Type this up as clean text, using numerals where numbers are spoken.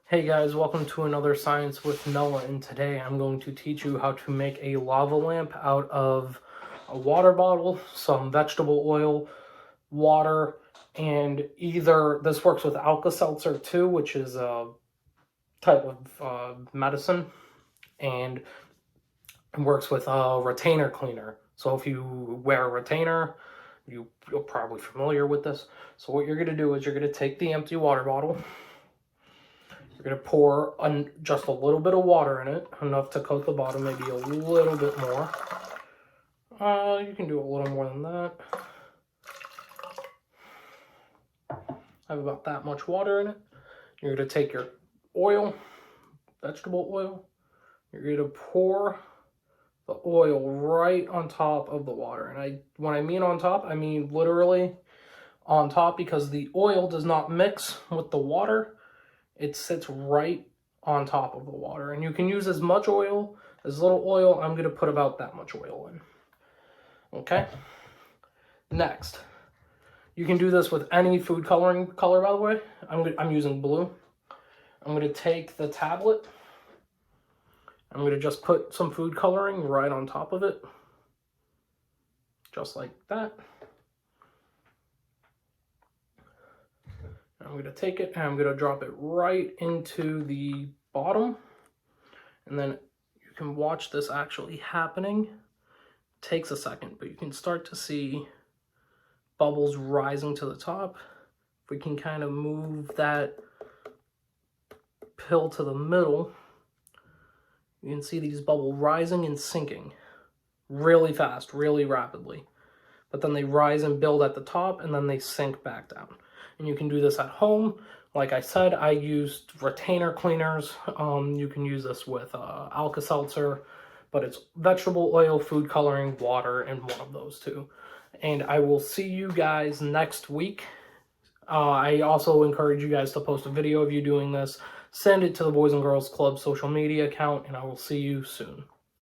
Hey guys, welcome to another Science with Noah, and today I'm going to teach you how to make a lava lamp out of a water bottle, some vegetable oil, water, and either this works with Alka-Seltzer too, which is a type of medicine, and it works with a retainer cleaner. So if you wear a retainer, you're probably familiar with this. So what you're going to do is you're going to take the empty water bottle. You're going to pour just a little bit of water in it, enough to coat the bottom, maybe a little bit more. You can do a little more than that. I have about that much water in it. You're going to take your oil, vegetable oil. You're going to pour the oil right on top of the water. And when I mean on top, I mean literally on top, because the oil does not mix with the water. It sits right on top of the water. And you can use as much oil, as little oil. I'm going to put about that much oil in. Okay? Next, you can do this with any food coloring color, by the way. I'm using blue. I'm going to take the tablet. I'm going to just put some food coloring right on top of it. Just like that. I'm going to take it and I'm going to drop it right into the bottom. And then you can watch this actually happening. It takes a second, but you can start to see bubbles rising to the top. If we can kind of move that pill to the middle, you can see these bubbles rising and sinking really fast, really rapidly. But then they rise and build at the top, and then they sink back down. And you can do this at home. Like I said, I used retainer cleaners. You can use this with Alka-Seltzer, but it's vegetable oil, food coloring, water, and one of those two. And I will see you guys next week. I also encourage you guys to post a video of you doing this. Send it to the Boys and Girls Club social media account, and I will see you soon.